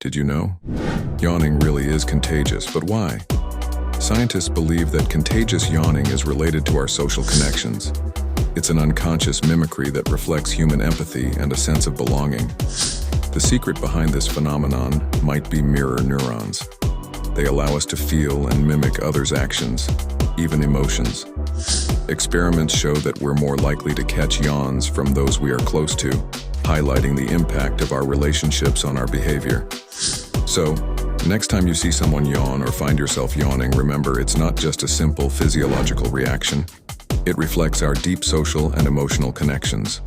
Did you know? Yawning really is contagious, but why? Scientists believe that contagious yawning is related to our social connections. It's an unconscious mimicry that reflects human empathy and a sense of belonging. The secret behind this phenomenon might be mirror neurons. They allow us to feel and mimic others' actions, even emotions. Experiments show that we're more likely to catch yawns from those we are close to, highlighting the impact of our relationships on our behavior. So, next time you see someone yawn or find yourself yawning, remember it's not just a simple physiological reaction. It reflects our deep social and emotional connections.